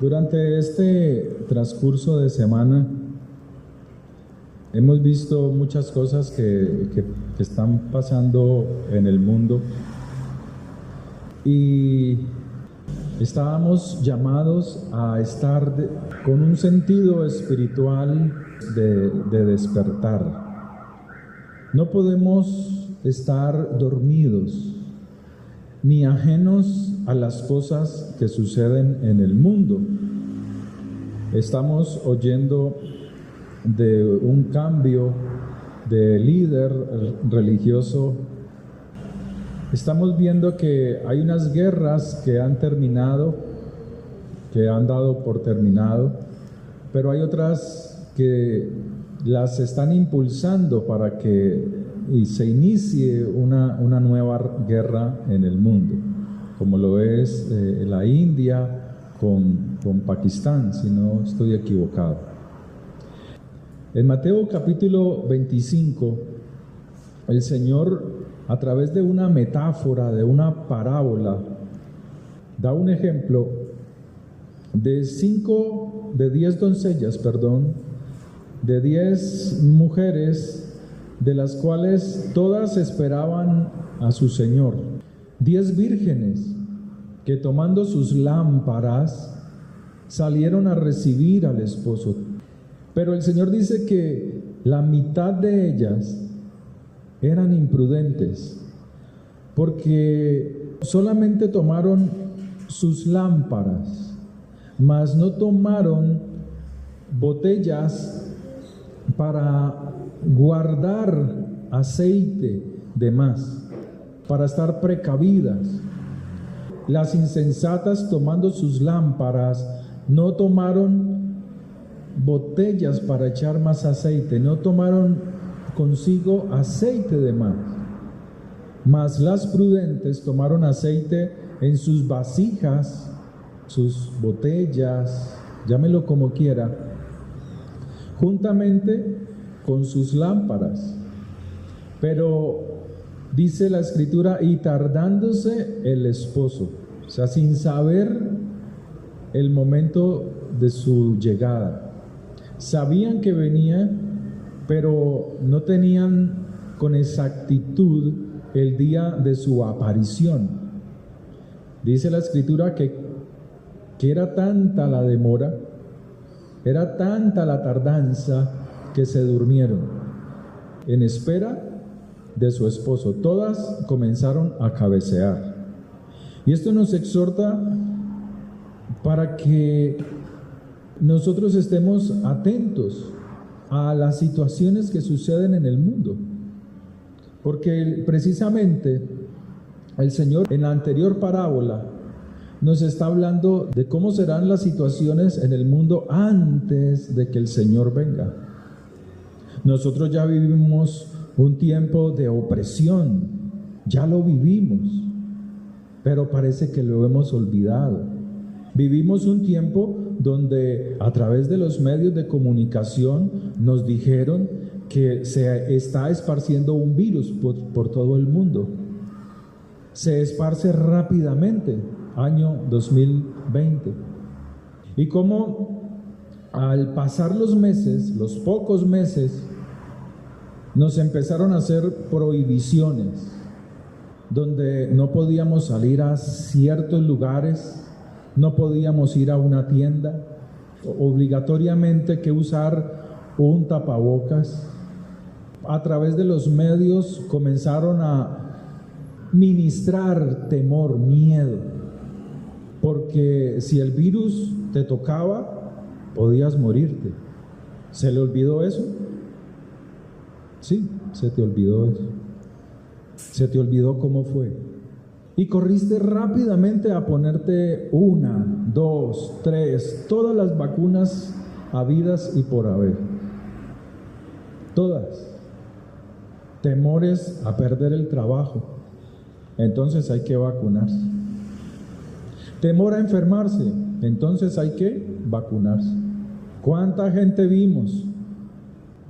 Durante este transcurso de semana hemos visto muchas cosas que están pasando en el mundo y estábamos llamados a estar con un sentido espiritual de despertar. No podemos estar dormidos ni ajenos a las cosas que suceden en el mundo. Estamos oyendo de un cambio de líder religioso. Estamos viendo que hay unas guerras que han terminado, que han dado por terminado, pero hay otras que las están impulsando para que se inicie una nueva guerra en el mundo, como lo es la India con Pakistán, si no estoy equivocado. En Mateo capítulo 25, el Señor, a través de una metáfora, de una parábola, da un ejemplo de 10 doncellas, de 10 mujeres, de las cuales todas esperaban a su Señor. 10 vírgenes que, tomando sus lámparas, salieron a recibir al esposo. Pero el Señor dice que la mitad de ellas eran imprudentes, porque solamente tomaron sus lámparas, mas no tomaron botellas para guardar aceite de más, para estar precavidas. Las insensatas, tomando sus lámparas, no tomaron botellas para echar más aceite, no tomaron consigo aceite de más. Mas las prudentes tomaron aceite en sus vasijas, sus botellas, llámelo como quiera, juntamente con sus lámparas. Pero dice la Escritura, y tardándose el esposo, o sea, sin saber el momento de su llegada. Sabían que venía, pero no tenían con exactitud el día de su aparición. Dice la Escritura que era tanta la demora, era tanta la tardanza, que se durmieron en espera de su esposo. Todas comenzaron a cabecear. Y esto nos exhorta para que nosotros estemos atentos a las situaciones que suceden en el mundo, porque precisamente el Señor en la anterior parábola nos está hablando de cómo serán las situaciones en el mundo antes de que el Señor venga. Nosotros ya vivimos un tiempo de opresión, ya lo vivimos, pero parece que lo hemos olvidado. Vivimos un tiempo donde a través de los medios de comunicación nos dijeron que se está esparciendo un virus por todo el mundo. Se esparce rápidamente, año 2020. Y como al pasar los meses, los pocos meses, nos empezaron a hacer prohibiciones, donde no podíamos salir a ciertos lugares, no podíamos ir a una tienda, obligatoriamente que usar un tapabocas. A través de los medios comenzaron a ministrar temor, miedo, porque si el virus te tocaba, podías morirte. ¿Se le olvidó eso? Sí, se te olvidó eso. Se te olvidó cómo fue. Y corriste rápidamente a ponerte 1, 2, 3, todas las vacunas habidas y por haber. Todas. Temores a perder el trabajo. Entonces hay que vacunarse. Temor a enfermarse. Entonces hay que vacunarse. ¿Cuánta gente vimos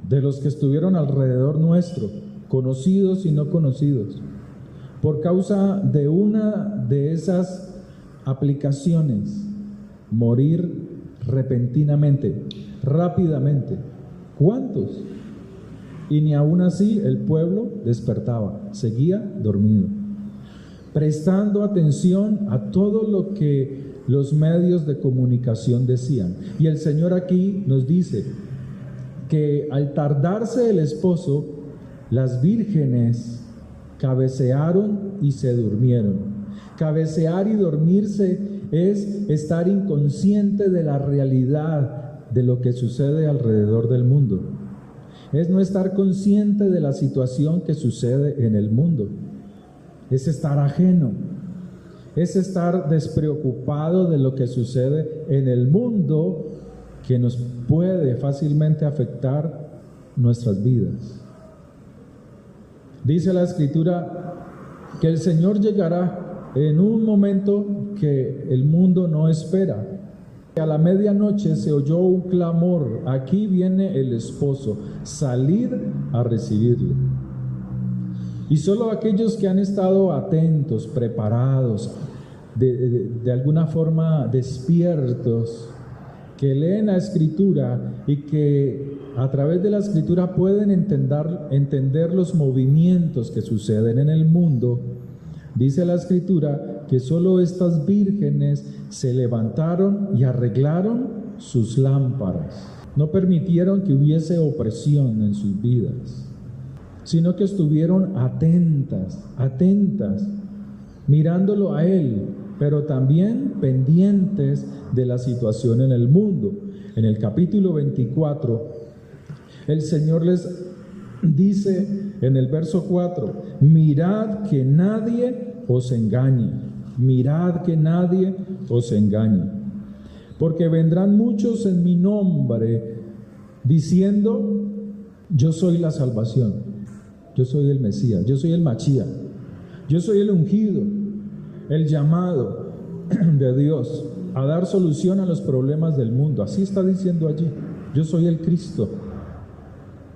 de los que estuvieron alrededor nuestro, conocidos y no conocidos, por causa de una de esas aplicaciones morir repentinamente, rápidamente. ¿Cuántos? Y ni aún así el pueblo despertaba, seguía dormido, prestando atención a todo lo que los medios de comunicación decían. Y el Señor aquí nos dice que al tardarse el esposo, las vírgenes cabecearon y se durmieron. Cabecear y dormirse es estar inconsciente de la realidad de lo que sucede alrededor del mundo. Es no estar consciente de la situación que sucede en el mundo. Es estar ajeno. Es estar despreocupado de lo que sucede en el mundo, que nos puede fácilmente afectar nuestras vidas. Dice la Escritura que el Señor llegará en un momento que el mundo no espera. A la medianoche se oyó un clamor: aquí viene el esposo, salid a recibirle. Y solo aquellos que han estado atentos, preparados, de alguna forma despiertos, que leen la Escritura y que a través de la Escritura pueden entender los movimientos que suceden en el mundo, dice la Escritura que solo estas vírgenes se levantaron y arreglaron sus lámparas. No permitieron que hubiese opresión en sus vidas, sino que estuvieron atentas, mirándolo a Él, pero también pendientes de la situación en el mundo. En el capítulo 24, el Señor les dice en el verso 4: mirad que nadie os engañe, mirad que nadie os engañe, porque vendrán muchos en mi nombre diciendo: yo soy la salvación, yo soy el Mesías, yo soy el Machía, yo soy el ungido, el llamado de Dios a dar solución a los problemas del mundo. Así está diciendo allí: yo soy el Cristo.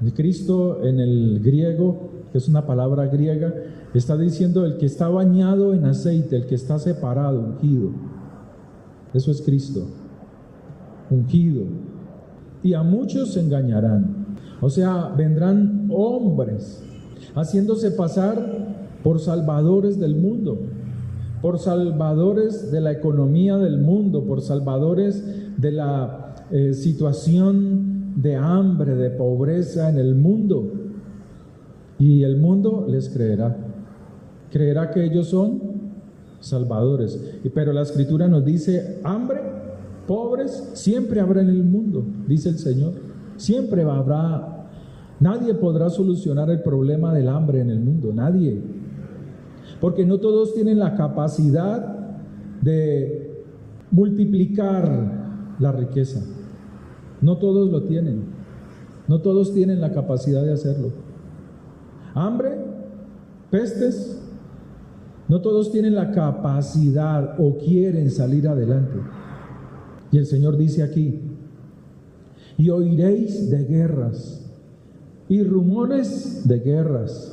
El Cristo en el griego, que es una palabra griega, está diciendo el que está bañado en aceite, el que está separado, ungido. Eso es Cristo, ungido. Y a muchos se engañarán. O sea, vendrán hombres haciéndose pasar por salvadores del mundo, por salvadores de la economía del mundo, por salvadores de la situación de hambre, de pobreza en el mundo. Y el mundo les creerá que ellos son salvadores. Pero la Escritura nos dice: hambre, pobres, siempre habrá en el mundo, dice el Señor. Siempre habrá. Nadie podrá solucionar el problema del hambre en el mundo, nadie. Porque no todos tienen la capacidad de multiplicar la riqueza. No todos lo tienen. No todos tienen la capacidad de hacerlo. Hambre, pestes, no todos tienen la capacidad o quieren salir adelante. Y el Señor dice aquí: y oiréis de guerras y rumores de guerras.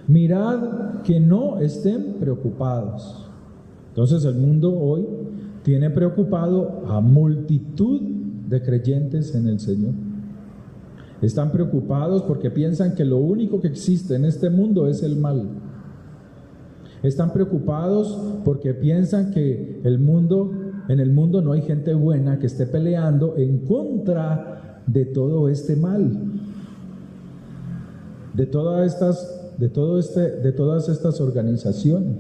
Mirad que no estén preocupados. Entonces el mundo hoy tiene preocupado a multitud de creyentes en el Señor. Están preocupados porque piensan que lo único que existe en este mundo es el mal. Están preocupados porque piensan que en el mundo no hay gente buena que esté peleando en contra de todo este mal, de todas estas organizaciones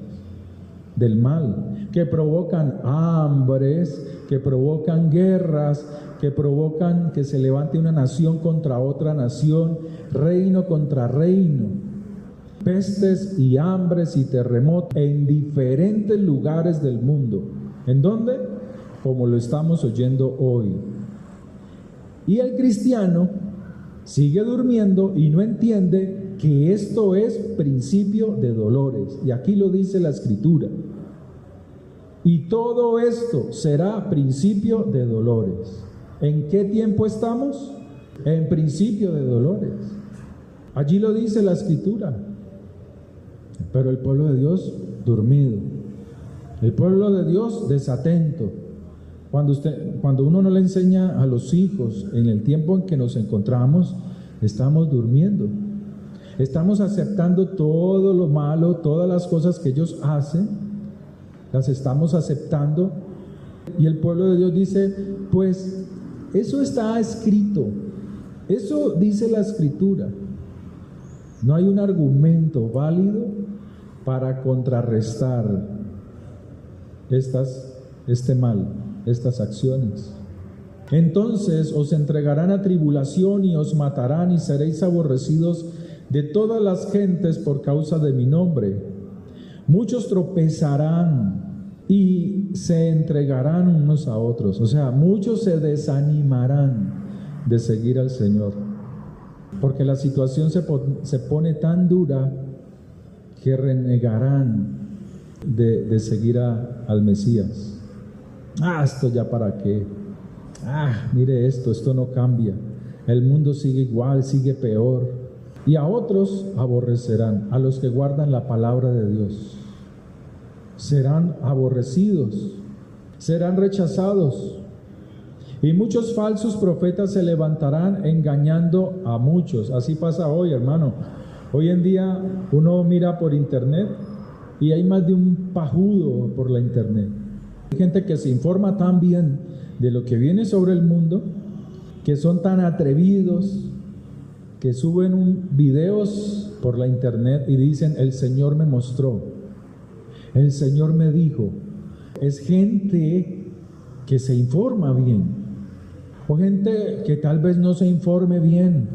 del mal, que provocan hambres, que provocan guerras, que provocan que se levante una nación contra otra nación, reino contra reino, pestes y hambres y terremotos en diferentes lugares del mundo. ¿En dónde? Como lo estamos oyendo hoy. Y el cristiano sigue durmiendo y no entiende que esto es principio de dolores. Y aquí lo dice la Escritura: y todo esto será principio de dolores. ¿En qué tiempo estamos? En principio de dolores. Allí lo dice la Escritura. Pero el pueblo de Dios dormido, el pueblo de Dios desatento, Cuando uno no le enseña a los hijos en el tiempo en que nos encontramos, estamos durmiendo. Estamos aceptando todo lo malo, todas las cosas que ellos hacen, las estamos aceptando. Y el pueblo de Dios dice, pues eso está escrito, eso dice la Escritura. No hay un argumento válido para contrarrestar este mal, estas acciones. Entonces os entregarán a tribulación y os matarán y seréis aborrecidos de todas las gentes por causa de mi nombre. Muchos tropezarán y se entregarán unos a otros. O sea, muchos se desanimarán de seguir al Señor, porque la situación se pone tan dura que renegarán de seguir al Mesías. Esto ya para qué. Mire esto no cambia. El mundo sigue igual, sigue peor. Y a otros aborrecerán, a los que guardan la palabra de Dios. Serán aborrecidos, serán rechazados. Y muchos falsos profetas se levantarán engañando a muchos. Así pasa hoy, hermano. Hoy en día uno mira por internet y hay más de un pajudo por la internet. Hay gente que se informa tan bien de lo que viene sobre el mundo, que son tan atrevidos, que suben videos por la internet y dicen, el Señor me mostró, el Señor me dijo. Es gente que se informa bien, o gente que tal vez no se informe bien,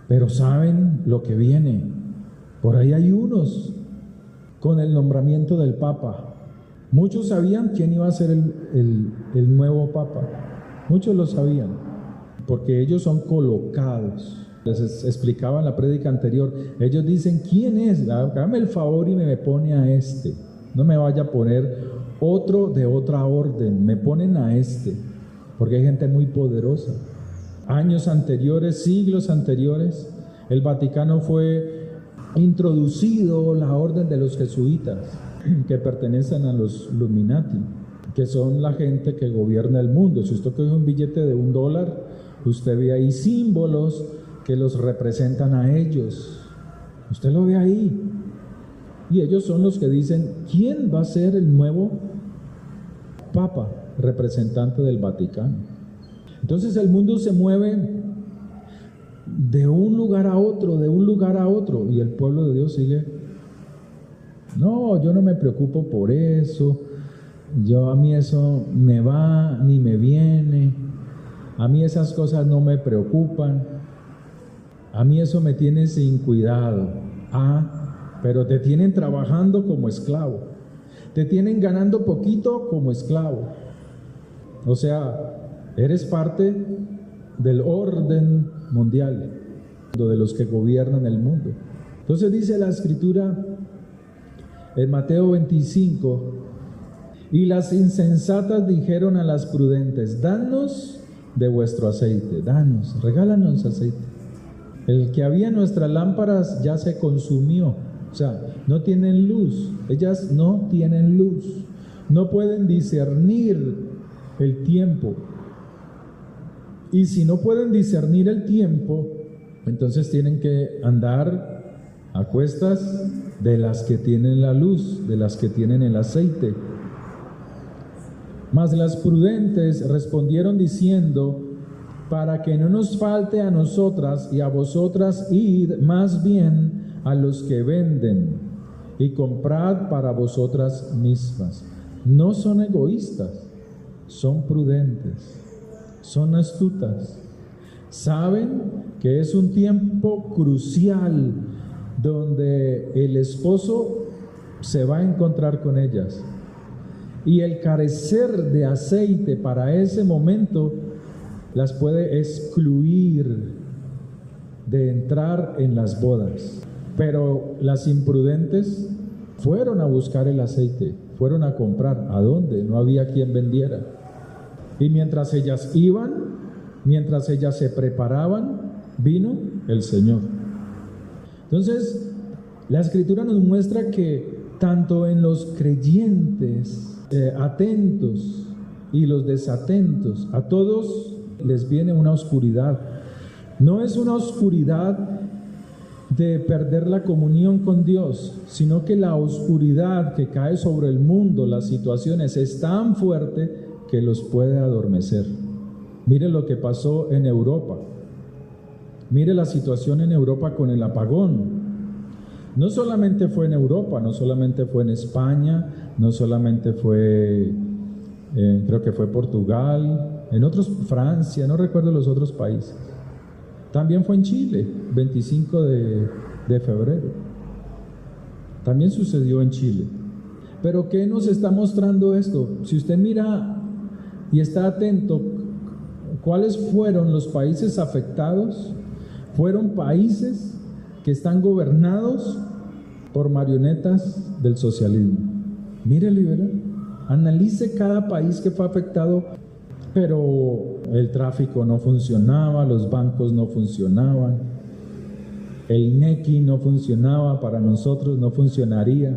pero saben lo que viene. Por ahí hay unos con el nombramiento del Papa. Muchos sabían quién iba a ser el nuevo Papa. Muchos lo sabían, porque ellos son colocados. Les explicaba en la prédica anterior, ellos dicen, ¿quién es? Hágame el favor y me pone a este. No me vaya a poner otro de otra orden, me ponen a este, porque hay gente muy poderosa. Años anteriores, siglos anteriores, el Vaticano fue introducido la orden de los jesuitas, que pertenecen a los Illuminati, que son la gente que gobierna el mundo. Si usted coge un billete de $1, usted ve ahí símbolos que los representan a ellos. Usted lo ve ahí. Y ellos son los que dicen, ¿quién va a ser el nuevo Papa, representante del Vaticano? Entonces el mundo se mueve de un lugar a otro, de un lugar a otro, y el pueblo de Dios sigue. No, yo no me preocupo por eso. A mí eso me va ni me viene. A mí esas cosas no me preocupan. A mí eso me tiene sin cuidado. Pero te tienen trabajando como esclavo. Te tienen ganando poquito como esclavo. O sea, eres parte del orden mundial, de los que gobiernan el mundo. Entonces dice la Escritura en Mateo 25, y las insensatas dijeron a las prudentes, danos de vuestro aceite, danos, regálanos aceite. El que había en nuestras lámparas ya se consumió, o sea, no tienen luz, ellas no tienen luz, no pueden discernir el tiempo. Y si no pueden discernir el tiempo, entonces tienen que andar a cuestas de las que tienen la luz, de las que tienen el aceite. Mas las prudentes respondieron diciendo, para que no nos falte a nosotras y a vosotras, id más bien a los que venden y comprad para vosotras mismas. No son egoístas, son prudentes, son astutas. Saben que es un tiempo crucial donde el esposo se va a encontrar con ellas. Y el carecer de aceite para ese momento las puede excluir de entrar en las bodas. Pero las imprudentes fueron a buscar el aceite, fueron a comprar. ¿A dónde? No había quien vendiera. Y mientras ellas iban, mientras ellas se preparaban, vino el Señor. Entonces, la Escritura nos muestra que tanto en los creyentes atentos y los desatentos. A todos les viene una oscuridad. No es una oscuridad de perder la comunión con Dios, sino que la oscuridad que cae sobre el mundo, las situaciones, es tan fuerte que los puede adormecer. Mire lo que pasó en Europa. Mire la situación en Europa con el apagón. No solamente fue en Europa, no solamente fue en España, no solamente fue, creo que fue Portugal, en otros, Francia, no recuerdo los otros países. También fue en Chile, 25 de febrero. También sucedió en Chile. Pero ¿qué nos está mostrando esto? Si usted mira y está atento, ¿cuáles fueron los países afectados? Fueron países que están gobernados por marionetas del socialismo. Mírelo y verá. Analice cada país que fue afectado, pero el tráfico no funcionaba, los bancos no funcionaban, el NECI no funcionaba, para nosotros no funcionaría.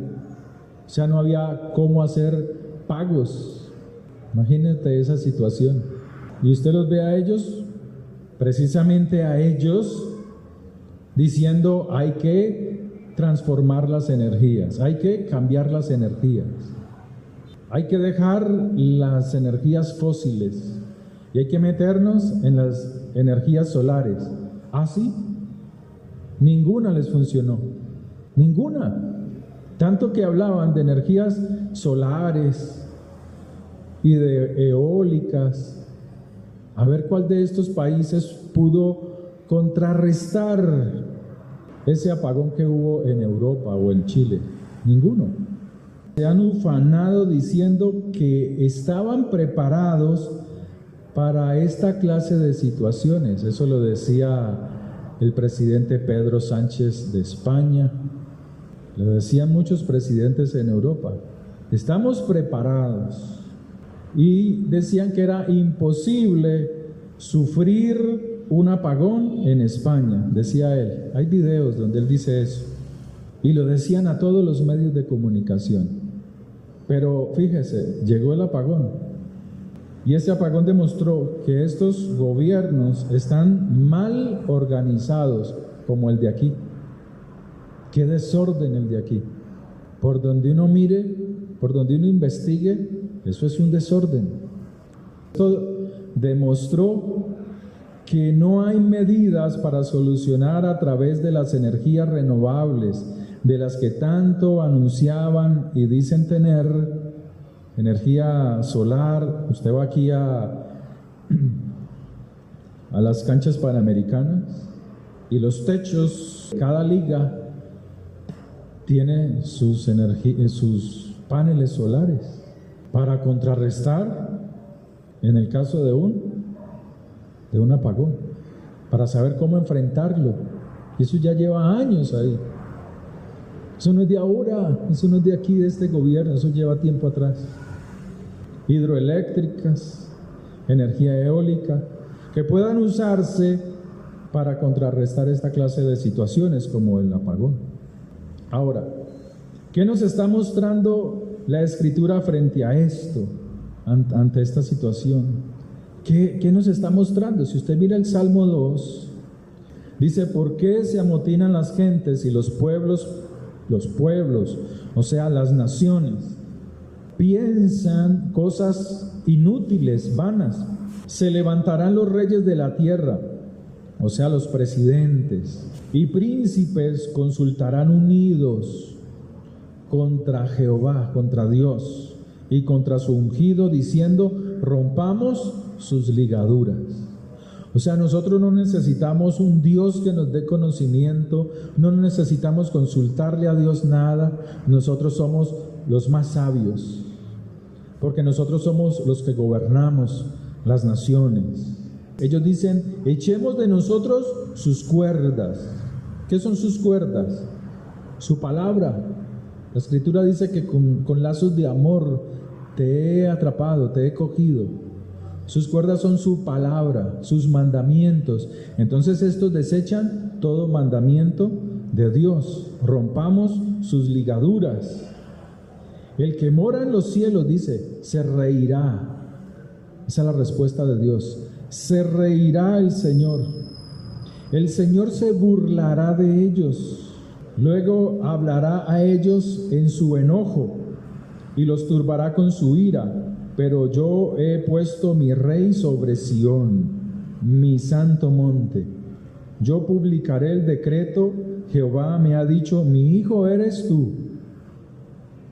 O sea, no había cómo hacer pagos. Imagínate esa situación. Y usted los ve a ellos, precisamente a ellos, diciendo hay que transformar las energías, hay que cambiar las energías, hay que dejar las energías fósiles y hay que meternos en las energías solares. ¿Ah, sí? Ninguna les funcionó, ninguna. Tanto que hablaban de energías solares y de eólicas. A ver cuál de estos países pudo contrarrestar ese apagón que hubo en Europa o en Chile. Ninguno. Se han ufanado diciendo que estaban preparados para esta clase de situaciones. Eso lo decía el presidente Pedro Sánchez de España. Lo decían muchos presidentes en Europa. Estamos preparados. Y decían que era imposible sufrir un apagón en España, decía él. Hay videos donde él dice eso. Y lo decían a todos los medios de comunicación. Pero fíjese, llegó el apagón. Y ese apagón demostró que estos gobiernos están mal organizados, como el de aquí. Qué desorden el de aquí. Por donde uno mire, por donde uno investigue, eso es un desorden. Esto demostró que no hay medidas para solucionar a través de las energías renovables, de las que tanto anunciaban y dicen tener. Energía solar. Usted va aquí a las canchas panamericanas y los techos, cada liga tiene sus paneles solares para contrarrestar en el caso de un apagón, para saber cómo enfrentarlo. Y eso ya lleva años ahí. Eso no es de ahora, eso no es de aquí, de este gobierno, eso lleva tiempo atrás. Hidroeléctricas, energía eólica, que puedan usarse para contrarrestar esta clase de situaciones como el apagón. Ahora, ¿qué nos está mostrando la Escritura frente a esto, ante esta situación? ¿Qué nos está mostrando? Si usted mira el Salmo 2, dice: ¿por qué se amotinan las gentes y los pueblos, o sea, las naciones, piensan cosas inútiles, vanas? Se levantarán los reyes de la tierra, o sea, los presidentes, y príncipes consultarán unidos contra Jehová, contra Dios, y contra su ungido, diciendo: rompamos sus ligaduras. O sea, nosotros no necesitamos un Dios que nos dé conocimiento, no necesitamos consultarle a Dios nada. Nosotros somos los más sabios, porque nosotros somos los que gobernamos las naciones. Ellos dicen: echemos de nosotros sus cuerdas. ¿Qué son sus cuerdas? Su palabra. La Escritura dice que con lazos de amor te he atrapado, te he cogido. Sus cuerdas son su palabra, sus mandamientos. Entonces estos desechan todo mandamiento de Dios. Rompamos sus ligaduras. El que mora en los cielos, dice, se reirá. Esa es la respuesta de Dios. Se reirá el Señor se burlará de ellos, luego hablará a ellos en su enojo y los turbará con su ira, pero yo he puesto mi rey sobre Sión, mi santo monte. Yo publicaré el decreto, Jehová me ha dicho, mi hijo eres tú.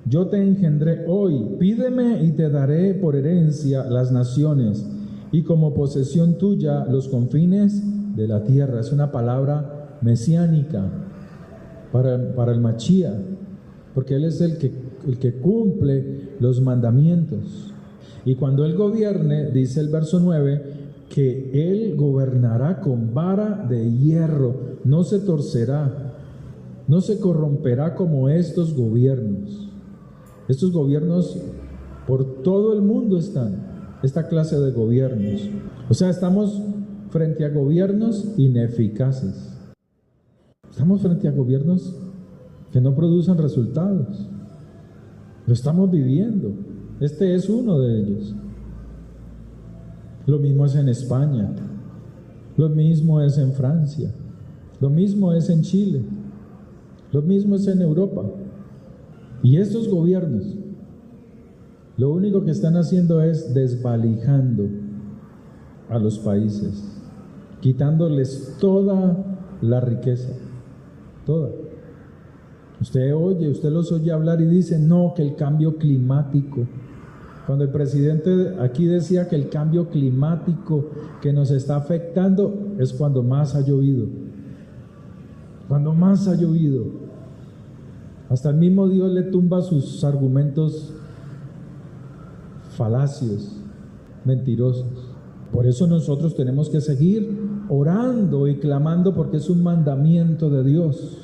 Yo te engendré hoy, pídeme y te daré por herencia las naciones, y como posesión tuya los confines de la tierra. Es una palabra mesiánica para el Machía, porque Él es el que cumple los mandamientos. Y cuando Él gobierne, dice el verso 9, que Él gobernará con vara de hierro, no se torcerá, no se corromperá como estos gobiernos. Estos gobiernos por todo el mundo están, esta clase de gobiernos. O sea, estamos frente a gobiernos ineficaces. Estamos frente a gobiernos que no producen resultados. Lo estamos viviendo. Este es uno de ellos. Lo mismo es en España. Lo mismo es en Francia. Lo mismo es en Chile. Lo mismo es en Europa. Y estos gobiernos, lo único que están haciendo es desvalijando a los países, quitándoles toda la riqueza, toda. Usted los oye hablar y dice, no, que el cambio climático. Cuando el presidente aquí decía que el cambio climático que nos está afectando es cuando más ha llovido. Cuando más ha llovido. Hasta el mismo Dios le tumba sus argumentos falacios, mentirosos. Por eso nosotros tenemos que seguir orando y clamando, porque es un mandamiento de Dios.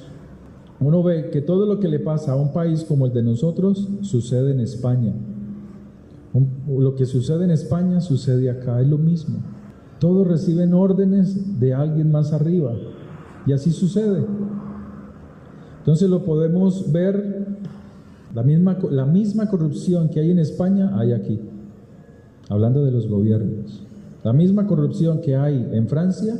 Uno ve que todo lo que le pasa a un país como el de nosotros sucede en España. Lo que sucede en España sucede acá, es lo mismo. Todos reciben órdenes de alguien más arriba y así sucede. Entonces lo podemos ver, la misma corrupción que hay en España hay aquí, hablando de los gobiernos. La misma corrupción que hay en Francia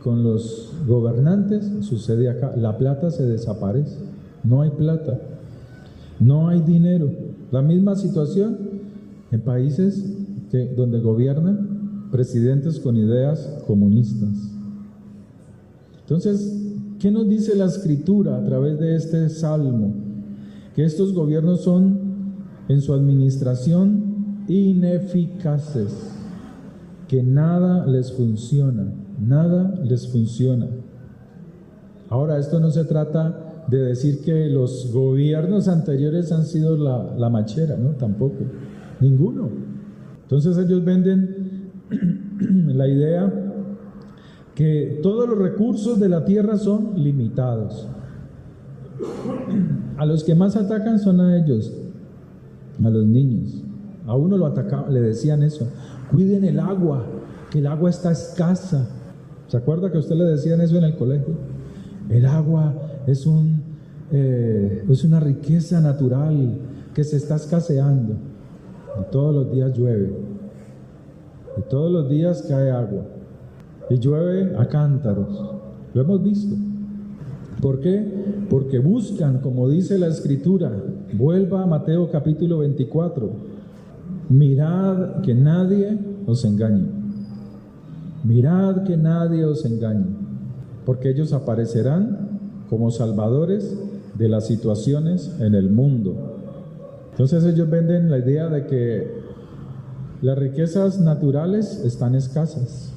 con los gobernantes sucede acá. La plata se desaparece, no hay plata, no hay dinero. La misma situación en países donde gobiernan presidentes con ideas comunistas. Entonces, ¿qué nos dice la Escritura a través de este salmo? Que estos gobiernos son en su administración ineficaces, que nada les funciona, nada les funciona. Ahora, esto no se trata de decir que los gobiernos anteriores han sido la machera, ¿no? Tampoco, ninguno. Entonces ellos venden la idea que todos los recursos de la tierra son limitados. A los que más atacan son a ellos, a los niños. A uno lo atacaban, le decían eso: cuiden el agua, que el agua está escasa. ¿Se acuerda que a usted le decían eso en el colegio? El agua es una riqueza natural que se está escaseando. Y todos los días llueve. Y todos los días cae agua. Y llueve a cántaros. Lo hemos visto. ¿Por qué? Porque buscan, como dice la Escritura. Vuelva a Mateo capítulo 24. Mirad que nadie os engañe. Mirad que nadie os engañe. Porque ellos aparecerán como salvadores de las situaciones en el mundo. Entonces ellos venden la idea de que las riquezas naturales están escasas.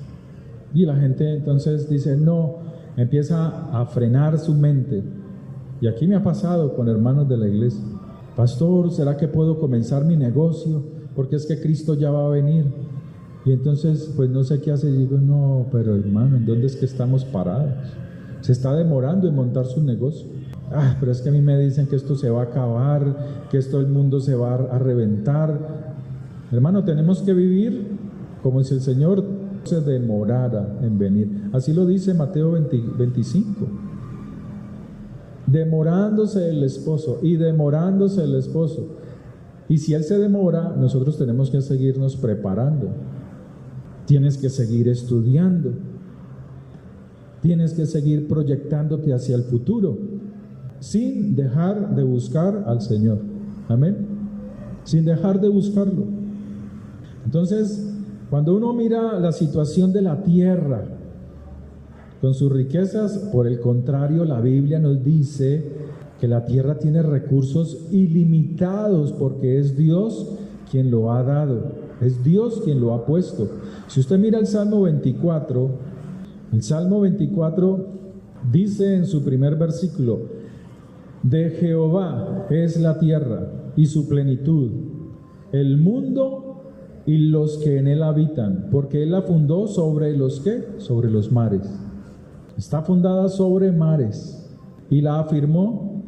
Y la gente entonces dice, no, empieza a frenar su mente. Y aquí me ha pasado con hermanos de la iglesia. Pastor, ¿será que puedo comenzar mi negocio? Porque es que Cristo ya va a venir. Y entonces, pues no sé qué hacer. Y digo, no, pero hermano, ¿en dónde es que estamos parados? Se está demorando en montar su negocio. Pero es que a mí me dicen que esto se va a acabar, que esto el mundo se va a reventar. Hermano, tenemos que vivir como si el Señor se demorara en venir. Así lo dice Mateo 25. Demorándose el esposo y demorándose el esposo. Y si Él se demora, nosotros tenemos que seguirnos preparando. Tienes que seguir estudiando. Tienes que seguir proyectándote hacia el futuro, sin dejar de buscar al Señor. Amén. Sin dejar de buscarlo. Entonces, cuando uno mira la situación de la tierra con sus riquezas, por el contrario, la Biblia nos dice que la tierra tiene recursos ilimitados porque es Dios quien lo ha dado, es Dios quien lo ha puesto. Si usted mira el Salmo 24, el Salmo 24 dice en su primer versículo: de Jehová es la tierra y su plenitud, el mundo y los que en él habitan, porque él la fundó sobre los ¿qué? Sobre los mares. Está fundada sobre mares y la afirmó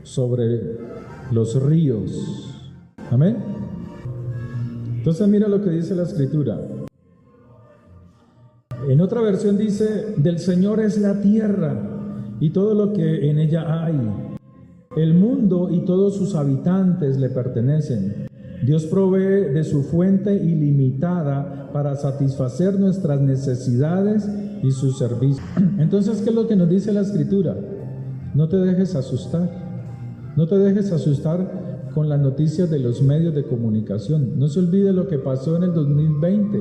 sobre los ríos. Amén. Entonces mira lo que dice la Escritura. En otra versión dice: del Señor es la tierra y todo lo que en ella hay. El mundo y todos sus habitantes le pertenecen. Dios provee de su fuente ilimitada para satisfacer nuestras necesidades y su servicio. Entonces, ¿qué es lo que nos dice la Escritura? No te dejes asustar. No te dejes asustar con las noticias de los medios de comunicación. No se olvide lo que pasó en el 2020,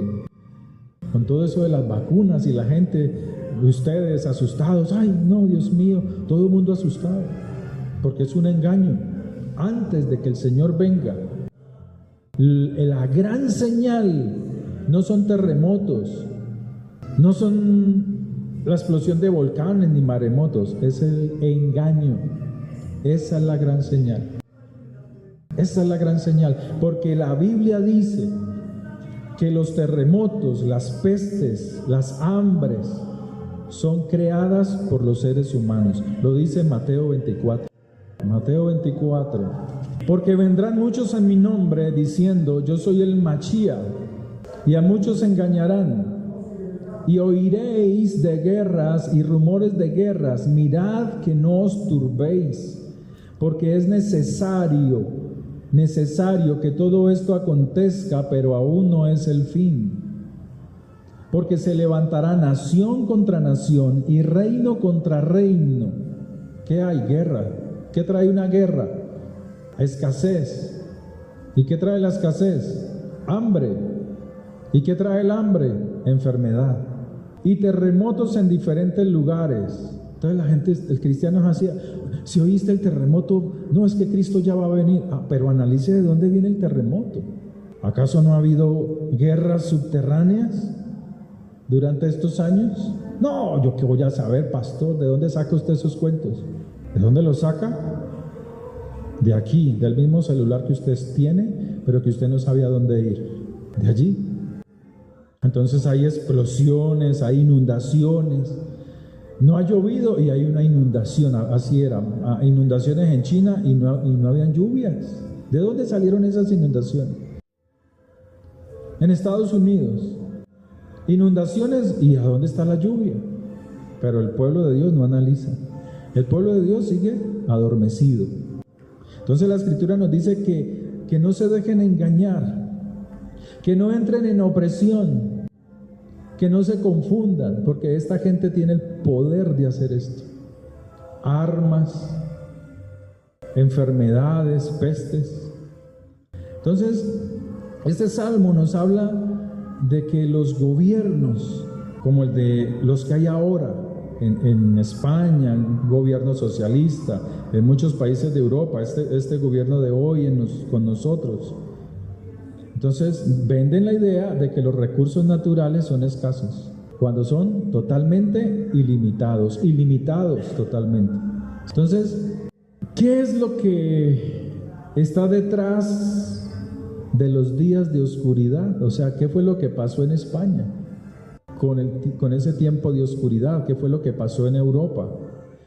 con todo eso de las vacunas y la gente, ustedes asustados. Ay, no, Dios mío, todo el mundo asustado, porque es un engaño. Antes de que el Señor venga, la gran señal no son terremotos, no son la explosión de volcanes ni maremotos, es el engaño. Esa es la gran señal. Esa es la gran señal, porque la Biblia dice que los terremotos, las pestes, las hambres son creadas por los seres humanos. Lo dice Mateo 24. Mateo 24. Porque vendrán muchos en mi nombre diciendo: yo soy el Machía, y a muchos engañarán. Y oiréis de guerras y rumores de guerras. Mirad que no os turbéis, porque es necesario que todo esto acontezca, pero aún no es el fin. Porque se levantará nación contra nación y reino contra reino. ¿Qué hay? Guerra. ¿Qué trae una guerra? Escasez. ¿Y qué trae la escasez? Hambre. ¿Y qué trae el hambre? Enfermedad. Y terremotos en diferentes lugares. Entonces la gente, el cristiano es así: si oíste el terremoto, no, es que Cristo ya va a venir. Pero analice de dónde viene el terremoto. ¿Acaso no ha habido guerras subterráneas durante estos años? No, yo qué voy a saber, pastor, ¿de dónde saca usted esos cuentos? ¿De dónde los saca? De aquí, del mismo celular que usted tiene, pero que usted no sabía dónde ir. De allí. Entonces hay explosiones, hay inundaciones. No ha llovido y hay una inundación. Así era, inundaciones en China y no habían lluvias. ¿De dónde salieron esas inundaciones? En Estados Unidos, inundaciones, ¿y a dónde está la lluvia? Pero el pueblo de Dios no analiza. El pueblo de Dios sigue adormecido. Entonces la Escritura nos dice que no se dejen engañar, que no entren en opresión, que no se confundan, porque esta gente tiene el poder de hacer esto. Armas, enfermedades, pestes. Entonces, este salmo nos habla de que los gobiernos, como el de los que hay ahora, en España, un gobierno socialista, en muchos países de Europa, este gobierno de hoy con nosotros. Entonces venden la idea de que los recursos naturales son escasos, cuando son totalmente ilimitados totalmente. Entonces, ¿qué es lo que está detrás de los días de oscuridad? O sea, ¿qué fue lo que pasó en España con ese tiempo de oscuridad? ¿Qué fue lo que pasó en Europa?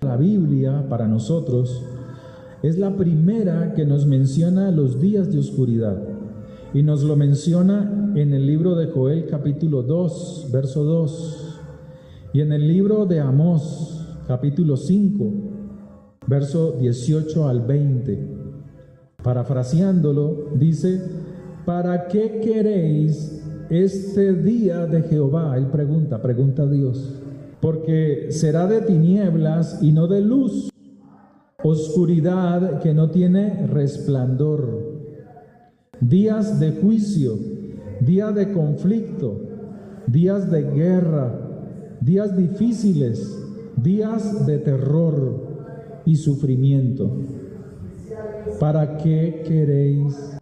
La Biblia, para nosotros, es la primera que nos menciona los días de oscuridad. Y nos lo menciona en el libro de Joel capítulo 2, verso 2. Y en el libro de Amós capítulo 5, verso 18 al 20. Parafraseándolo, dice: ¿para qué queréis este día de Jehová? Él pregunta a Dios. Porque será de tinieblas y no de luz, oscuridad que no tiene resplandor. Días de juicio, días de conflicto, días de guerra, días difíciles, días de terror y sufrimiento. ¿Para qué queréis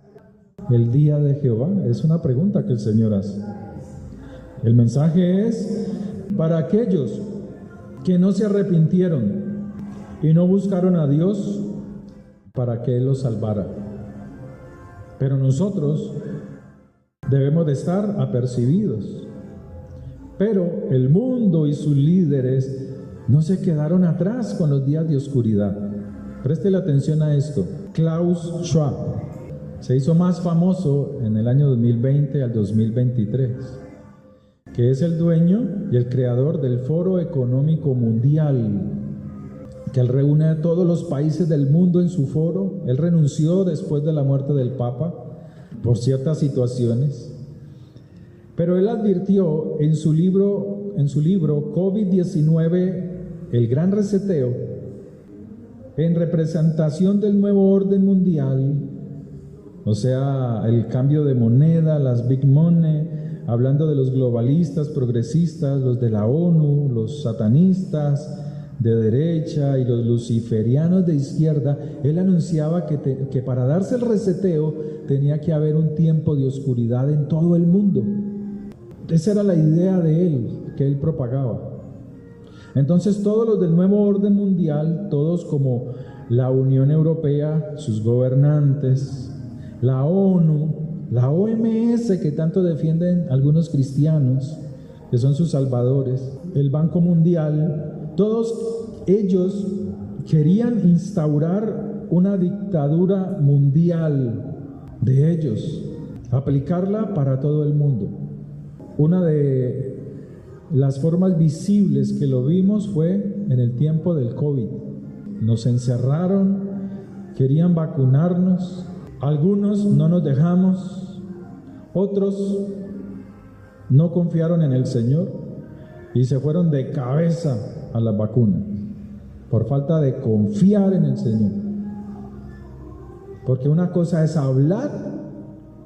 el día de Jehová? Es una pregunta que el Señor hace. El mensaje es para aquellos que no se arrepintieron y no buscaron a Dios para que Él los salvara. Pero nosotros debemos de estar apercibidos. Pero el mundo y sus líderes no se quedaron atrás con los días de oscuridad. Préstele atención a esto. Klaus Schwab se hizo más famoso en el año 2020 al 2023, que es el dueño y el creador del Foro Económico Mundial, que él reúne a todos los países del mundo en su foro. Él renunció después de la muerte del Papa por ciertas situaciones, pero él advirtió en su libro COVID-19, el Gran Reseteo, en representación del nuevo orden mundial, o sea, el cambio de moneda, las big money, hablando de los globalistas, progresistas, los de la ONU, los satanistas de derecha y los luciferianos de izquierda. Él anunciaba que para darse el reseteo tenía que haber un tiempo de oscuridad en todo el mundo. Esa era la idea de él, que él propagaba. Entonces todos los del nuevo orden mundial, todos como la Unión Europea, sus gobernantes, la ONU, la OMS, que tanto defienden algunos cristianos, que son sus salvadores, el Banco Mundial, todos ellos querían instaurar una dictadura mundial de ellos, aplicarla para todo el mundo. Una de las formas visibles que lo vimos fue en el tiempo del COVID. Nos encerraron, querían vacunarnos, algunos no nos dejamos, otros no confiaron en el Señor y se fueron de cabeza a las vacunas por falta de confiar en el Señor. Porque una cosa es hablar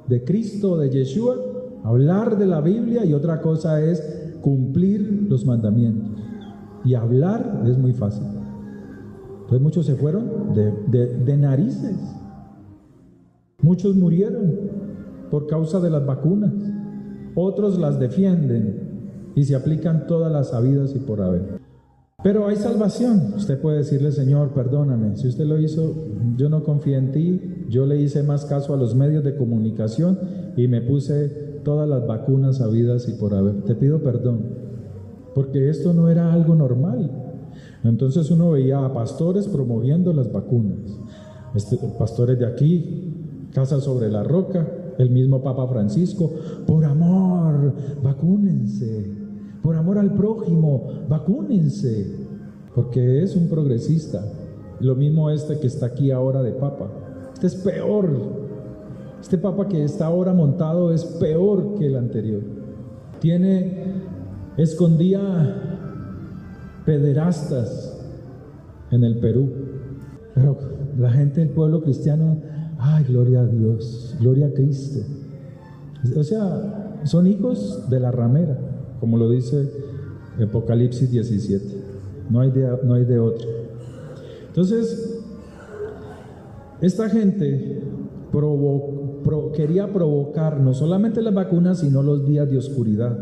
de Cristo, de Yeshua, hablar de la Biblia, y otra cosa es cumplir los mandamientos. Y hablar es muy fácil. Entonces muchos se fueron de narices. Muchos murieron por causa de las vacunas. Otros las defienden y se aplican todas las habidas y por haber. Pero hay salvación. Usted puede decirle: Señor, perdóname, si usted lo hizo, yo no confié en ti, yo le hice más caso a los medios de comunicación y me puse todas las vacunas habidas y por haber. Te pido perdón, porque esto no era algo normal. Entonces uno veía a pastores promoviendo las vacunas, pastores de aquí, Casa sobre la Roca, el mismo Papa Francisco: por amor, vacúnense, por amor al prójimo, vacúnense, porque es un progresista. Lo mismo que está aquí ahora de Papa. Este es peor. Este Papa que está ahora montado es peor que el anterior. Escondía pederastas en el Perú, pero la gente del pueblo cristiano, ay, gloria a Dios, gloria a Cristo. O sea, son hijos de la ramera, como lo dice Apocalipsis 17. No hay de otro. Entonces, esta gente quería provocar no solamente las vacunas, sino los días de oscuridad,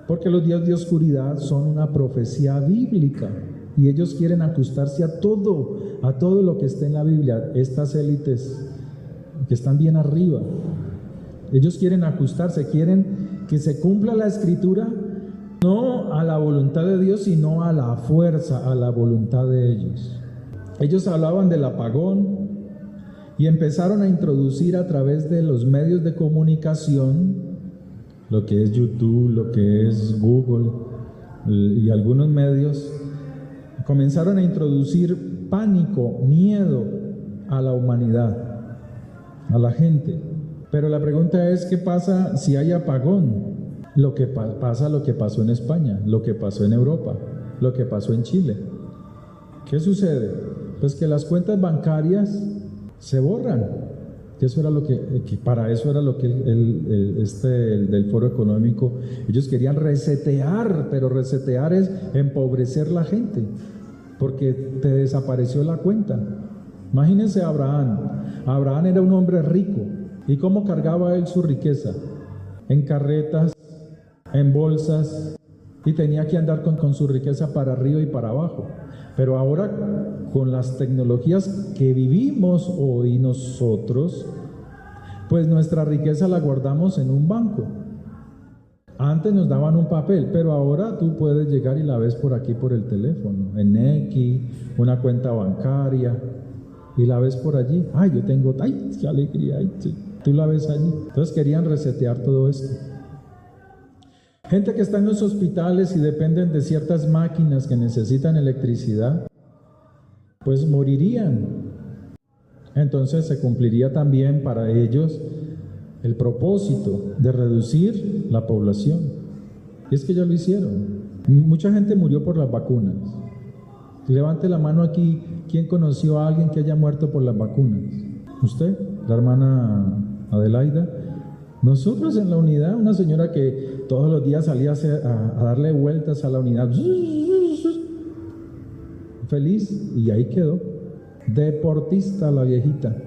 porque los días de oscuridad son una profecía bíblica y ellos quieren ajustarse a todo lo que esté en la Biblia. Estas élites que están bien arriba, ellos quieren ajustarse, quieren que se cumpla la escritura, no a la voluntad de Dios, sino a la fuerza, a la voluntad de ellos. Ellos hablaban del apagón y empezaron a introducir a través de los medios de comunicación, lo que es YouTube, lo que es Google y algunos medios, comenzaron a introducir pánico, miedo a la humanidad. a la gente. Pero la pregunta es, ¿qué pasa si hay apagón? Lo que pasó en España, lo que pasó en Europa, lo que pasó en Chile. ¿Qué sucede? Pues que las cuentas bancarias se borran. Eso era lo que para eso era lo que el del Foro Económico, ellos querían resetear, pero resetear es empobrecer la gente, porque te desapareció la cuenta. Imagínense a Abraham. Abraham era un hombre rico. ¿Y cómo cargaba él su riqueza? En carretas, en bolsas, y tenía que andar con su riqueza para arriba y para abajo. Pero ahora, con las tecnologías que vivimos hoy nosotros, pues nuestra riqueza la guardamos en un banco. Antes nos daban un papel, pero ahora tú puedes llegar y la ves por aquí por el teléfono, en X, una cuenta bancaria, y la ves por allí. Ay, yo tengo, ay, qué alegría, ay, sí. Tú la ves allí. Entonces querían resetear todo esto. Gente que está en los hospitales y dependen de ciertas máquinas que necesitan electricidad, pues morirían. Entonces se cumpliría también para ellos el propósito de reducir la población. Y es que ya lo hicieron. Mucha gente murió por las vacunas. Levante la mano aquí, ¿quién conoció a alguien que haya muerto por las vacunas? ¿Usted? ¿La hermana Adelaida? Nosotros en la unidad, una señora que todos los días salía a darle vueltas a la unidad, feliz, y ahí quedó. Deportista la viejita,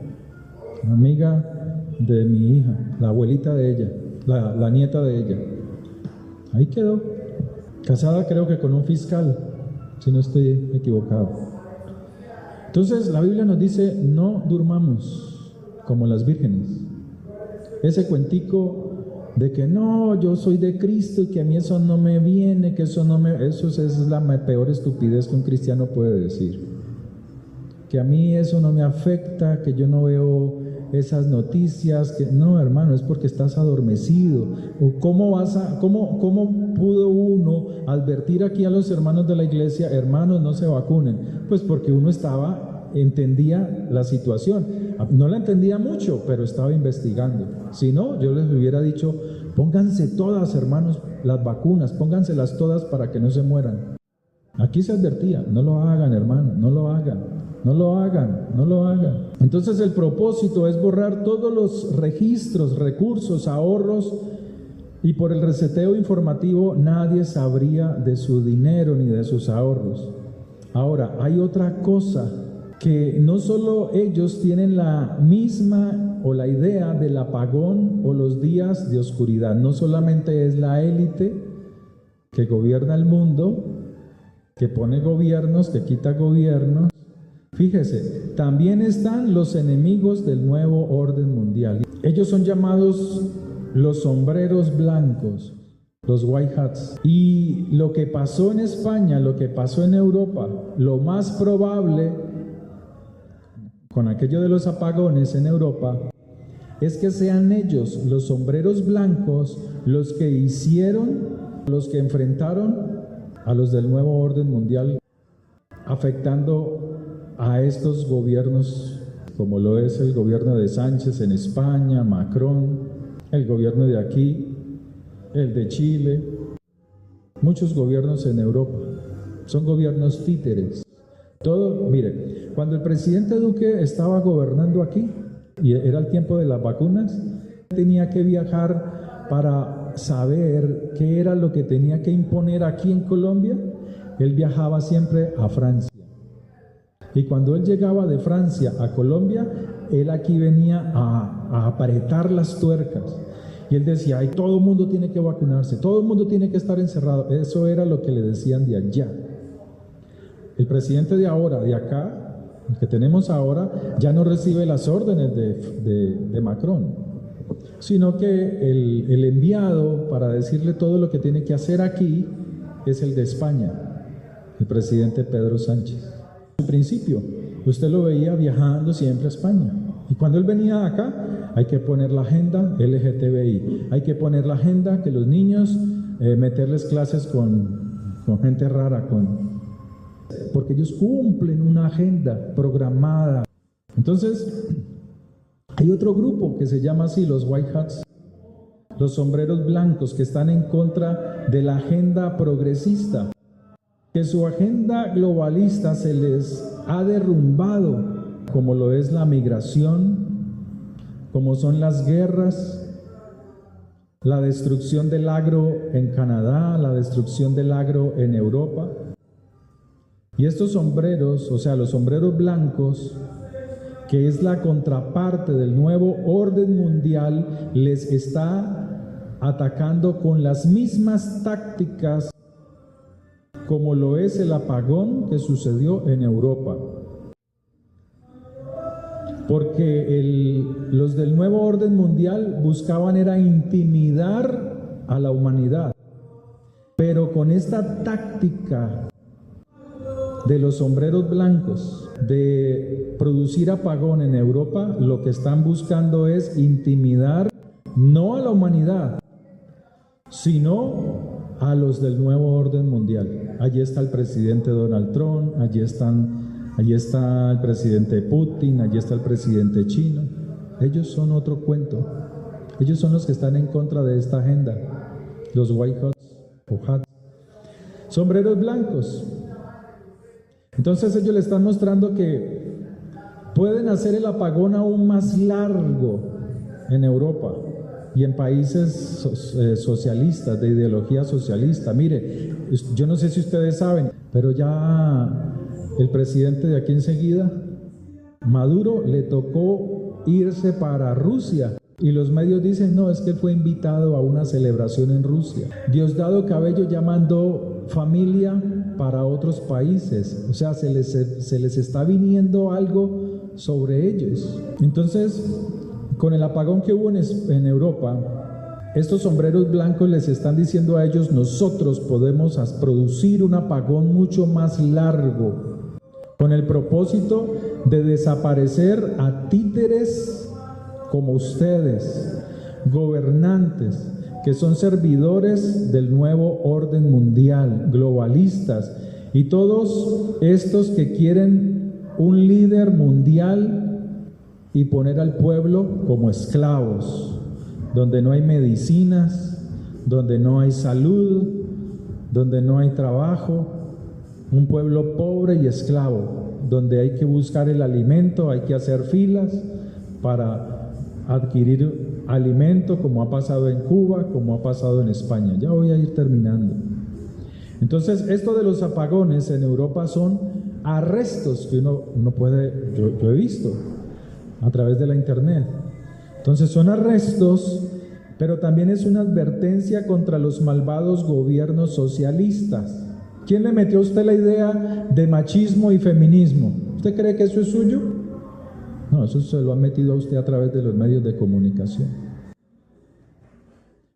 amiga de mi hija, la abuelita de ella, la nieta de ella. Ahí quedó. Casada creo que con un fiscal, si no estoy equivocado. Entonces la Biblia nos dice, no durmamos como las vírgenes. Ese cuentico de que no, yo soy de Cristo y que a mí eso no me viene, que eso es la peor estupidez que un cristiano puede decir. Que a mí eso no me afecta, que yo no veo esas noticias, que no, hermano, es porque estás adormecido. ¿Cómo pudo uno advertir aquí a los hermanos de la iglesia, hermanos, no se vacunen? Pues porque uno entendía la situación. No la entendía mucho, pero estaba investigando. Si no, yo les hubiera dicho, pónganse todas, hermanos, las vacunas, pónganselas todas para que no se mueran. Aquí se advertía, no lo hagan, hermano, no lo hagan. No lo hagan, no lo hagan. Entonces el propósito es borrar todos los registros, recursos, ahorros, y por el reseteo informativo nadie sabría de su dinero ni de sus ahorros. Ahora, hay otra cosa, que no solo ellos tienen la misma o la idea del apagón o los días de oscuridad, no solamente es la élite que gobierna el mundo, que pone gobiernos, que quita gobiernos. Fíjese, también están los enemigos del nuevo orden mundial. Ellos son llamados los sombreros blancos, los white hats. Y lo que pasó en España, lo que pasó en Europa, lo más probable con aquello de los apagones en Europa, es que sean ellos, los sombreros blancos, los que los que enfrentaron a los del nuevo orden mundial, afectando a estos gobiernos, como lo es el gobierno de Sánchez en España, Macron, el gobierno de aquí, el de Chile, muchos gobiernos en Europa, son gobiernos títeres. Todo, mire, cuando el presidente Duque estaba gobernando aquí, y era el tiempo de las vacunas, tenía que viajar para saber qué era lo que tenía que imponer aquí en Colombia. Él viajaba siempre a Francia. Y cuando él llegaba de Francia a Colombia, él aquí venía a apretar las tuercas. Y él decía, ay, todo el mundo tiene que vacunarse, todo el mundo tiene que estar encerrado. Eso era lo que le decían de allá. El presidente de ahora, de acá, el que tenemos ahora, ya no recibe las órdenes de Macron, sino que el enviado para decirle todo lo que tiene que hacer aquí es el de España, el presidente Pedro Sánchez. Al principio, usted lo veía viajando siempre a España. Y cuando él venía acá, hay que poner la agenda LGTBI, hay que poner la agenda que los niños, meterles clases con gente rara, porque ellos cumplen una agenda programada. Entonces, Hay otro grupo que se llama así, los White Hats, los sombreros blancos, que están en contra de la agenda progresista, que su agenda globalista se les ha derrumbado, como lo es la migración, como son las guerras, la destrucción del agro en Canadá, la destrucción del agro en Europa. Y estos sombreros, o sea, los sombreros blancos, que es la contraparte del nuevo orden mundial, les está atacando con las mismas tácticas como lo es el apagón que sucedió en Europa. Porque los del nuevo orden mundial buscaban era intimidar a la humanidad. Pero con esta táctica de los sombreros blancos, de producir apagón en Europa, lo que están buscando es intimidar no a la humanidad, sino a los del nuevo orden mundial. Allí está el presidente Donald Trump, allí está el presidente Putin, allí está el presidente chino. Ellos son otro cuento. Ellos son los que están en contra de esta agenda. Los White Hats o Hats. Sombreros blancos. Entonces ellos le están mostrando que pueden hacer el apagón aún más largo en Europa y en países socialistas, de ideología socialista. Mire, yo no sé si ustedes saben, pero ya el presidente de aquí enseguida, Maduro, le tocó irse para Rusia. Y los medios dicen, no, es que fue invitado a una celebración en Rusia. Diosdado Cabello ya mandó familia para otros países. O sea, se les está viniendo algo sobre ellos. Entonces, con el apagón que hubo en Europa, estos sombreros blancos les están diciendo a ellos, nosotros podemos producir un apagón mucho más largo, con el propósito de desaparecer a títeres como ustedes, gobernantes, que son servidores del nuevo orden mundial, globalistas, y todos estos que quieren un líder mundial y poner al pueblo como esclavos, donde no hay medicinas, donde no hay salud, donde no hay trabajo, un pueblo pobre y esclavo, donde hay que buscar el alimento, hay que hacer filas para adquirir alimento, como ha pasado en Cuba, como ha pasado en España. Ya voy a ir terminando. Entonces, esto de los apagones en Europa son arrestos que uno puede, yo he visto a través de la internet. Entonces son arrestos, pero también es una advertencia contra los malvados gobiernos socialistas. ¿Quién le metió a usted la idea de machismo y feminismo? ¿Usted cree que eso es suyo? No, eso se lo ha metido a usted a través de los medios de comunicación.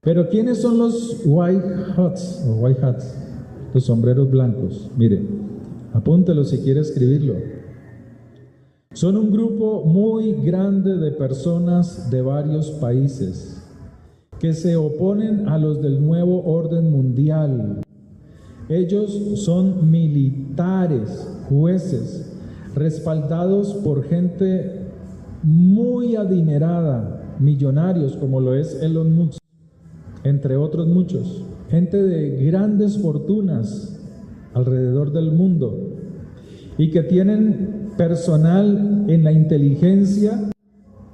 Pero ¿quiénes son los White Hats o White Hats? Los sombreros blancos. Mire, apúntelo si quiere escribirlo. Son un grupo muy grande de personas de varios países que se oponen a los del nuevo orden mundial. Ellos son militares, jueces, respaldados por gente muy adinerada, millonarios, como lo es Elon Musk, entre otros muchos, gente de grandes fortunas alrededor del mundo y que tienen personal en la inteligencia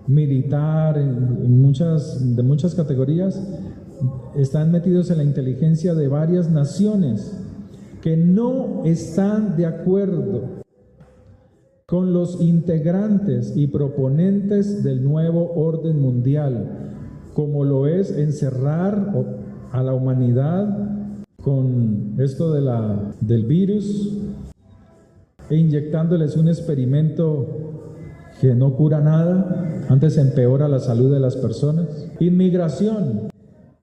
militar, de muchas categorías, están metidos en la inteligencia de varias naciones que no están de acuerdo con los integrantes y proponentes del nuevo orden mundial, como lo es encerrar a la humanidad con esto del virus e inyectándoles un experimento que no cura nada, antes empeora la salud de las personas. Inmigración.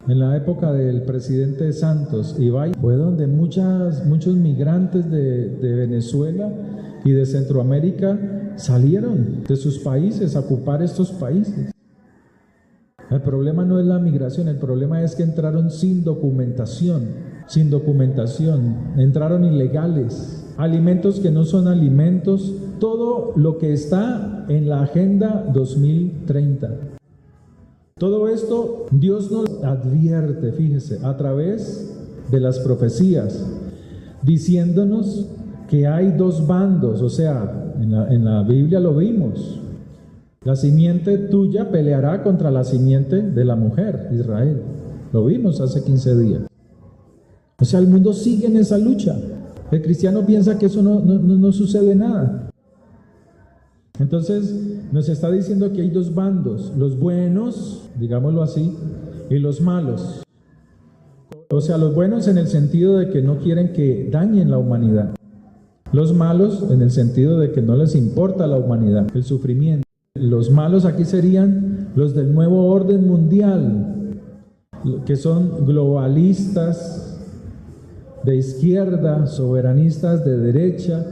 En la época del presidente Santos, Ibai, fue donde muchos migrantes de Venezuela y de Centroamérica salieron de sus países a ocupar estos países. El problema no es la migración, el problema es que entraron sin documentación, entraron ilegales, alimentos que no son alimentos todo lo que está en la Agenda 2030. Todo esto Dios nos advierte, fíjese, a través de las profecías, diciéndonos que hay dos bandos, o sea, en la Biblia lo vimos. La simiente tuya peleará contra la simiente de la mujer, Israel. Lo vimos hace 15 días. O sea, el mundo sigue en esa lucha. El cristiano piensa que eso no sucede nada. Entonces, nos está diciendo que hay dos bandos, los buenos, digámoslo así, y los malos. O sea, los buenos en el sentido de que no quieren que dañen la humanidad. Los malos en el sentido de que no les importa la humanidad, el sufrimiento. Los malos aquí serían los del nuevo orden mundial, que son globalistas de izquierda, soberanistas de derecha.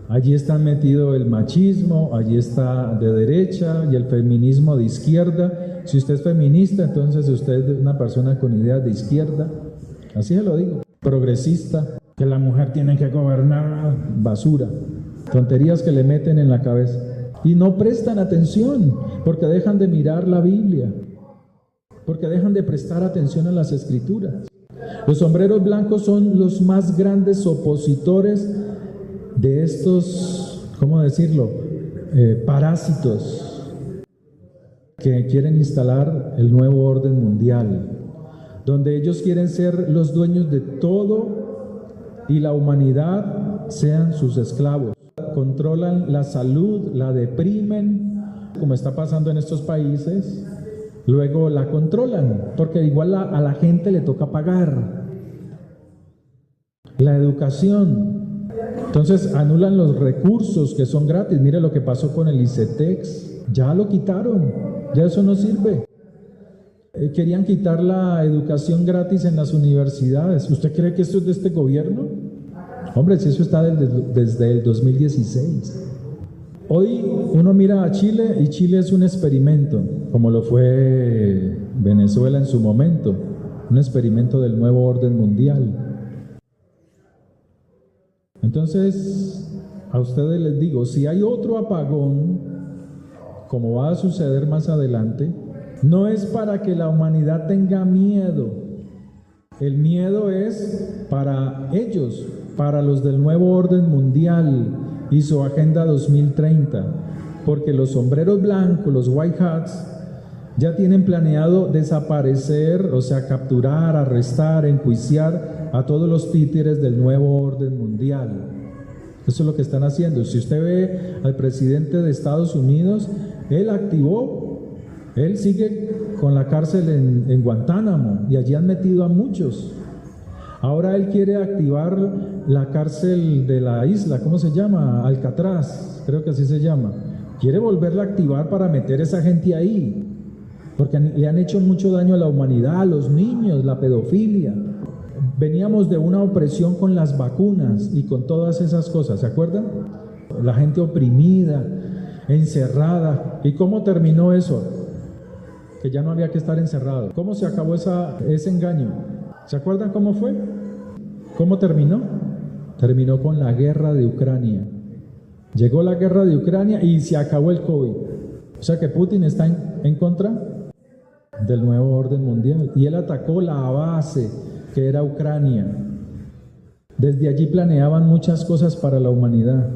Allí está metido el machismo, allí está de derecha, y el feminismo de izquierda. Si usted es feminista, entonces usted es una persona con ideas de izquierda. Así se lo digo. Progresista, que la mujer tiene que gobernar, basura. Tonterías que le meten en la cabeza. Y no prestan atención, porque dejan de mirar la Biblia, porque dejan de prestar atención a las Escrituras. Los sombreros blancos son los más grandes opositores de estos, ¿cómo decirlo?, parásitos que quieren instalar el nuevo orden mundial, donde ellos quieren ser los dueños de todo y la humanidad sean sus esclavos. Controlan la salud, la deprimen, como está pasando en estos países, luego la controlan, porque igual a la gente le toca pagar la educación. Entonces anulan los recursos que son gratis. Mire lo que pasó con el ICETEX, ya lo quitaron, ya eso no sirve. Querían quitar la educación gratis en las universidades. ¿Usted cree que esto es de este gobierno? Hombre, si eso está desde el 2016. Hoy uno mira a Chile y Chile es un experimento, como lo fue Venezuela en su momento, un experimento del nuevo orden mundial. Entonces, a ustedes les digo, si hay otro apagón, como va a suceder más adelante, no es para que la humanidad tenga miedo. El miedo es para ellos, para los del nuevo orden mundial y su Agenda 2030, porque los sombreros blancos, los white hats, ya tienen planeado desaparecer, o sea, capturar, arrestar, enjuiciar a todos los títeres del nuevo orden mundial. Eso es lo que están haciendo. Si usted ve al presidente de Estados Unidos, él sigue con la cárcel en Guantánamo, y allí han metido a muchos. Ahora él quiere activar la cárcel de la isla, ¿cómo se llama? Alcatraz, creo que así se llama. Quiere volverla a activar para meter a esa gente ahí, porque le han hecho mucho daño a la humanidad, a los niños, la pedofilia. Veníamos de una opresión con las vacunas y con todas esas cosas, ¿se acuerdan? La gente oprimida, encerrada. ¿Y cómo terminó eso? Que ya no había que estar encerrado. ¿Cómo se acabó ese engaño? ¿Se acuerdan cómo fue? ¿Cómo terminó? Terminó con la guerra de Ucrania. Llegó la guerra de Ucrania y se acabó el COVID. O sea que Putin está en contra del nuevo orden mundial. Y él atacó la base, que era Ucrania. Desde allí planeaban muchas cosas para la humanidad.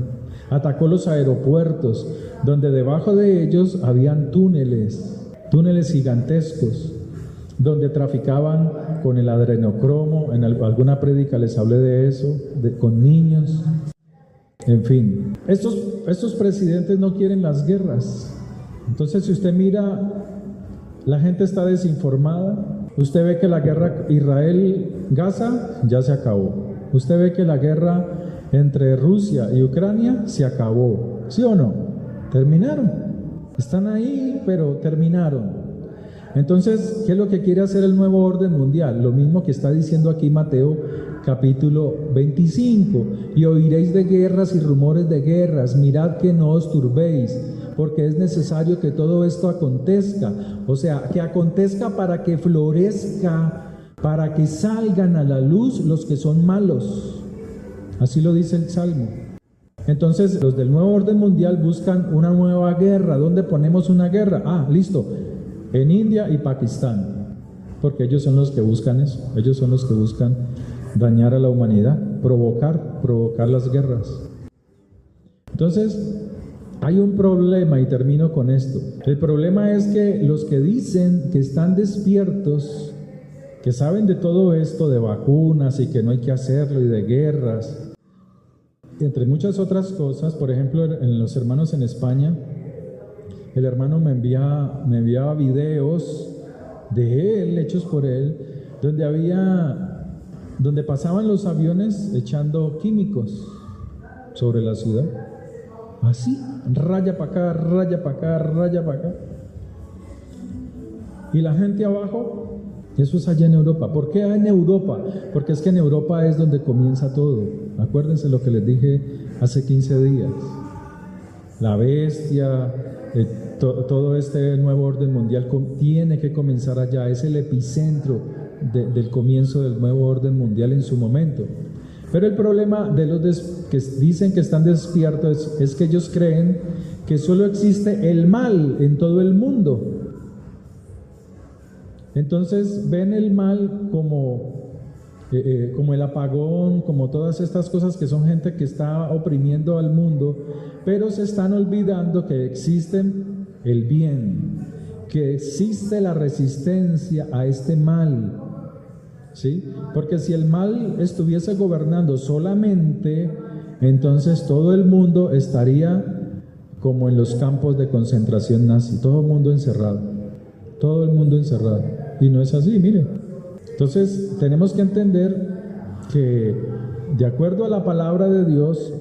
Atacó los aeropuertos, donde debajo de ellos habían túneles gigantescos, donde traficaban con el adrenocromo. En alguna prédica les hablé de eso, con niños. En fin, estos presidentes no quieren las guerras. Entonces, si usted mira, la gente está desinformada. Usted ve que la guerra Israel-Gaza ya se acabó. Usted ve que la guerra entre Rusia y Ucrania se acabó. ¿Sí o no? Terminaron. Están ahí, pero terminaron. Entonces, ¿qué es lo que quiere hacer el nuevo orden mundial? Lo mismo que está diciendo aquí Mateo capítulo 25. Y oiréis de guerras y rumores de guerras, mirad que no os turbéis, porque es necesario que todo esto acontezca. O sea, que acontezca para que florezca, para que salgan a la luz los que son malos. Así lo dice el Salmo. Entonces los del nuevo orden mundial buscan una nueva guerra. ¿Dónde ponemos una guerra? Ah, listo, en India y Pakistán, porque ellos son los que buscan eso, ellos son los que buscan dañar a la humanidad, provocar las guerras. Entonces hay un problema, y termino con esto. El problema es que los que dicen que están despiertos, que saben de todo esto, de vacunas y que no hay que hacerlo, y de guerras, entre muchas otras cosas. Por ejemplo, en los hermanos en España, el hermano me enviaba videos de él, hechos por él, donde pasaban los aviones echando químicos sobre la ciudad. Así, raya para acá, raya para acá, raya para acá. Y la gente abajo, eso es allá en Europa. ¿Por qué en Europa? Porque es que en Europa es donde comienza todo. Acuérdense lo que les dije hace 15 días. La bestia, todo este nuevo orden mundial tiene que comenzar allá. Es el epicentro del comienzo del nuevo orden mundial en su momento. Pero el problema de los que dicen que están despiertos es que ellos creen que solo existe el mal en todo el mundo. Entonces ven el mal como el apagón, como todas estas cosas que son gente que está oprimiendo al mundo, pero se están olvidando que existe el bien, que existe la resistencia a este mal. ¿Sí? Porque si el mal estuviese gobernando solamente, entonces todo el mundo estaría como en los campos de concentración nazi, todo el mundo encerrado, y no es así, miren. Entonces tenemos que entender que, de acuerdo a la palabra de Dios,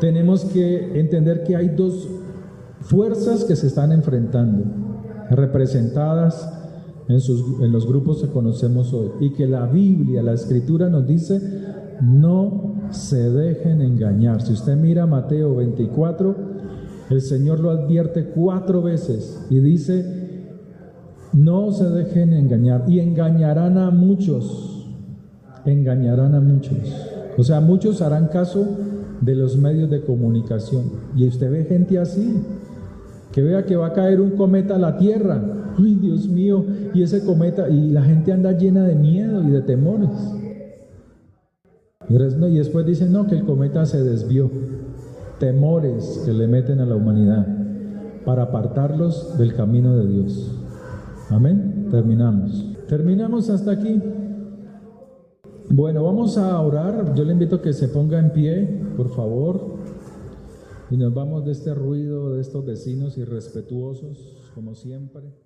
tenemos que entender que hay dos fuerzas que se están enfrentando, representadas en los grupos que conocemos hoy, y que la Biblia, la Escritura nos dice: no se dejen engañar. Si usted mira Mateo 24, el Señor lo advierte 4 veces y dice: no se dejen engañar, y engañarán a muchos. O sea, muchos harán caso de los medios de comunicación, y usted ve gente así, que vea que va a caer un cometa a la Tierra. ¡Ay, Dios mío! Y ese cometa, y la gente anda llena de miedo y de temores. Y después dicen, no, que el cometa se desvió. Temores que le meten a la humanidad para apartarlos del camino de Dios. Amén. Terminamos hasta aquí. Bueno, vamos a orar. Yo le invito a que se ponga en pie, por favor, y nos vamos de este ruido, de estos vecinos irrespetuosos, como siempre.